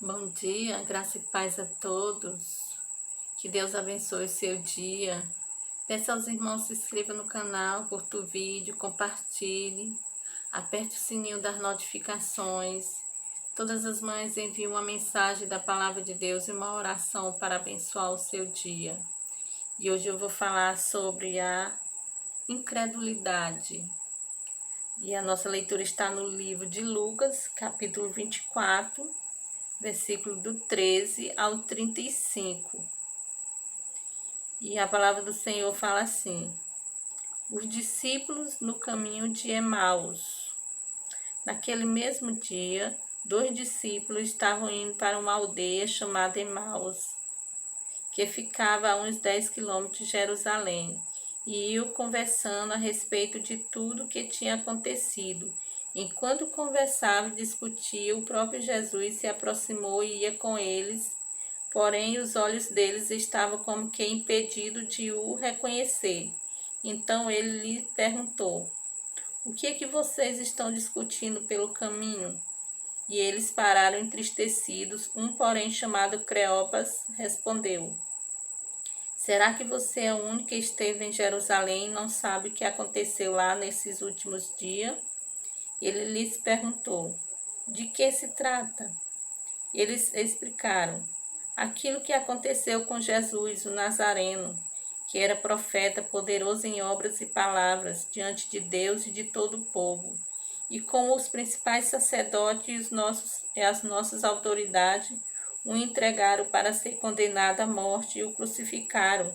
Bom dia, graça e paz a todos. Que Deus abençoe o seu dia. Peço aos irmãos se inscrevam no canal, curta o vídeo, compartilhe, aperte o sininho das notificações. Todas as manhãs envie uma mensagem da palavra de Deus e uma oração para abençoar o seu dia. E hoje eu vou falar sobre a incredulidade. E a nossa leitura está no livro de Lucas, capítulo 24, versículo do 13 ao 35. E a palavra do Senhor fala assim: os discípulos no caminho de Emaús. Naquele mesmo dia, 2 discípulos estavam indo para uma aldeia chamada Emaús, que ficava a uns 10 quilômetros de Jerusalém, e iam conversando a respeito de tudo o que tinha acontecido. Enquanto conversavam e discutiam, o próprio Jesus se aproximou e ia com eles. Porém, os olhos deles estavam como que impedidos de o reconhecer. Então ele lhe perguntou: o que é que vocês estão discutindo pelo caminho? E eles pararam entristecidos. Um, porém, chamado Cleopas, respondeu: será que você é o único que esteve em Jerusalém e não sabe o que aconteceu lá nesses últimos dias? Ele lhes perguntou: de que se trata? Eles explicaram: aquilo que aconteceu com Jesus, o Nazareno, que era profeta, poderoso em obras e palavras, diante de Deus e de todo o povo. E como os principais sacerdotes e as nossas autoridades o entregaram para ser condenado à morte e o crucificaram.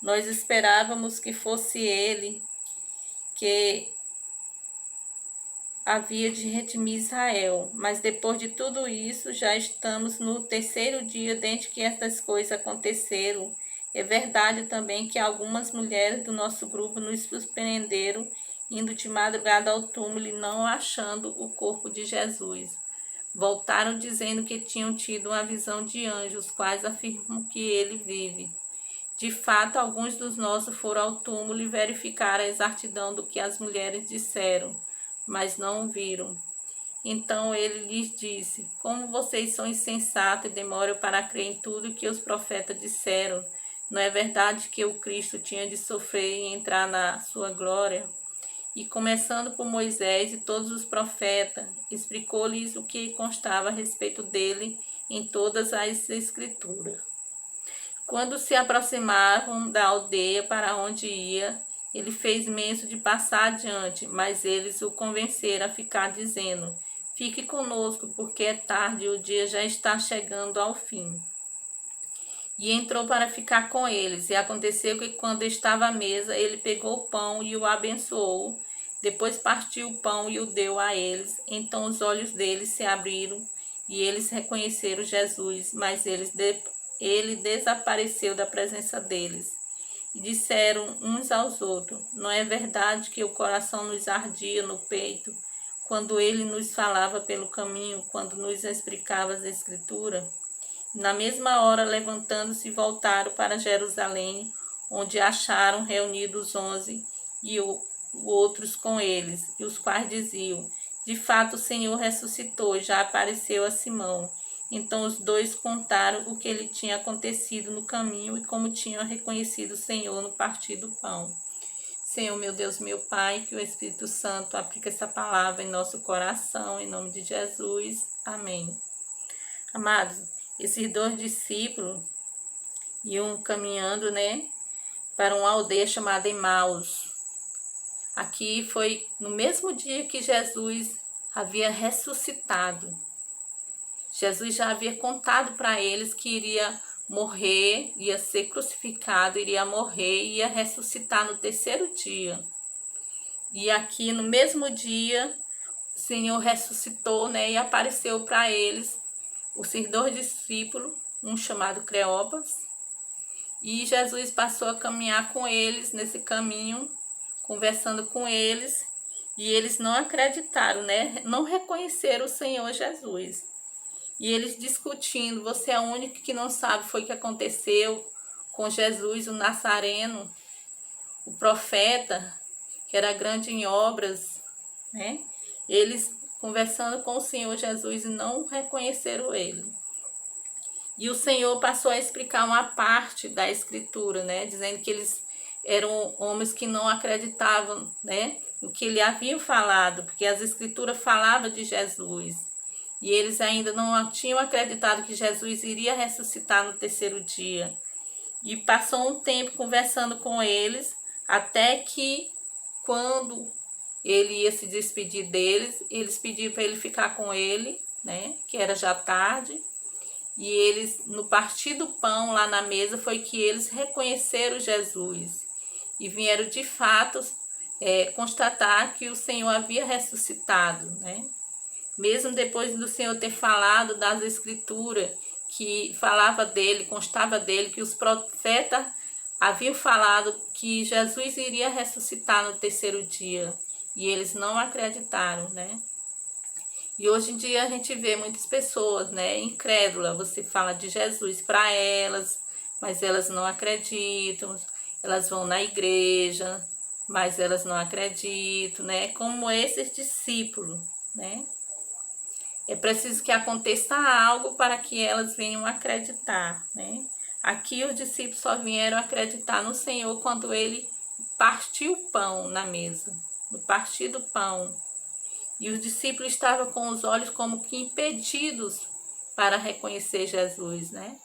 Nós esperávamos que fosse ele que havia de redimir Israel, mas depois de tudo isso, já estamos no terceiro dia desde que estas coisas aconteceram. É verdade também que algumas mulheres do nosso grupo nos surpreenderam indo de madrugada ao túmulo e não achando o corpo de Jesus. Voltaram dizendo que tinham tido uma visão de anjos, quais afirmam que ele vive. De fato, alguns dos nossos foram ao túmulo e verificaram a exatidão do que as mulheres disseram, mas não o viram. Então ele lhes disse: como vocês são insensatos e demoram para crer em tudo que os profetas disseram? Não é verdade que o Cristo tinha de sofrer e entrar na sua glória? E começando por Moisés e todos os profetas, explicou-lhes o que constava a respeito dele em todas as Escrituras. Quando se aproximavam da aldeia para onde ia, ele fez menção de passar adiante, mas eles o convenceram a ficar, dizendo: fique conosco, porque é tarde e o dia já está chegando ao fim. E entrou para ficar com eles. E aconteceu que, quando estava à mesa, ele pegou o pão e o abençoou. Depois partiu o pão e o deu a eles. Então os olhos deles se abriram e eles reconheceram Jesus, mas ele desapareceu da presença deles. E disseram uns aos outros: não é verdade que o coração nos ardia no peito quando ele nos falava pelo caminho, quando nos explicava as Escrituras? Na mesma hora, levantando-se, voltaram para Jerusalém, onde acharam reunidos os 11 e outros com eles, e os quais diziam: de fato, o Senhor ressuscitou e já apareceu a Simão. Então os dois contaram o que lhe tinha acontecido no caminho e como tinham reconhecido o Senhor no partir do pão. Senhor, meu Deus, meu Pai, que o Espírito Santo aplique essa palavra em nosso coração, em nome de Jesus. Amém. Amados, esses 2 discípulos iam caminhando, para uma aldeia chamada Emaús. Aqui foi no mesmo dia que Jesus havia ressuscitado. Jesus já havia contado para eles que iria morrer, ia ser crucificado, iria morrer e ia ressuscitar no terceiro dia. E aqui no mesmo dia, o Senhor ressuscitou, e apareceu para eles os 2 discípulos, um chamado Cleopas, e Jesus passou a caminhar com eles nesse caminho, conversando com eles, e eles não acreditaram, não reconheceram o Senhor Jesus. E eles discutindo: você é o único que não sabe foi o que aconteceu com Jesus, o Nazareno, o profeta, que era grande em obras, Eles conversando com o Senhor Jesus e não reconheceram ele. E o Senhor passou a explicar uma parte da Escritura, né? Dizendo que eles eram homens que não acreditavam, né? No que ele havia falado, porque as Escrituras falavam de Jesus. E eles ainda não tinham acreditado que Jesus iria ressuscitar no terceiro dia. E passou um tempo conversando com eles, até que quando ele ia se despedir deles, eles pediram para ele ficar com ele, né? Que era já tarde. E eles, no partir do pão lá na mesa, foi que eles reconheceram Jesus e vieram de fato constatar que o Senhor havia ressuscitado, né? Mesmo depois do Senhor ter falado das Escrituras, que falava dele, constava dele, que os profetas haviam falado que Jesus iria ressuscitar no terceiro dia, e eles não acreditaram, né? E hoje em dia a gente vê muitas pessoas, né, incrédulas. Você fala de Jesus para elas, mas elas não acreditam. Elas vão na igreja, mas elas não acreditam, né? Como esses discípulos, né? É preciso que aconteça algo para que elas venham acreditar, né? Aqui os discípulos só vieram acreditar no Senhor quando ele partiu o pão na mesa, no partir do pão. E os discípulos estavam com os olhos como que impedidos para reconhecer Jesus, né?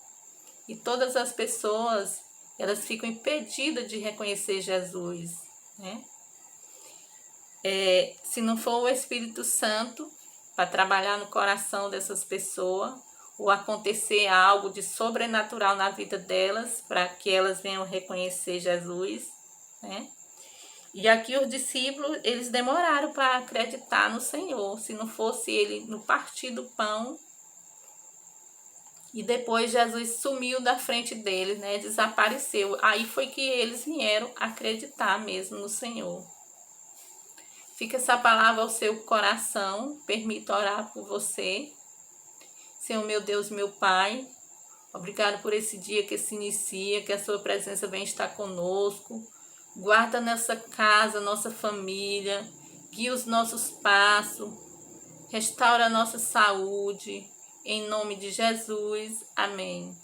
E todas as pessoas, elas ficam impedidas de reconhecer Jesus, né? Se não for o Espírito Santo para trabalhar no coração dessas pessoas, ou acontecer algo de sobrenatural na vida delas, para que elas venham reconhecer Jesus, né? E aqui os discípulos, eles demoraram para acreditar no Senhor. Se não fosse ele no partir do pão, e depois Jesus sumiu da frente deles, né? Desapareceu. Aí foi que eles vieram acreditar mesmo no Senhor. Fica essa palavra ao seu coração. Permita orar por você. Senhor, meu Deus, meu Pai, obrigado por esse dia que se inicia, que a sua presença venha estar conosco. Guarda nossa casa, nossa família, guia os nossos passos, restaura a nossa saúde. Em nome de Jesus. Amém.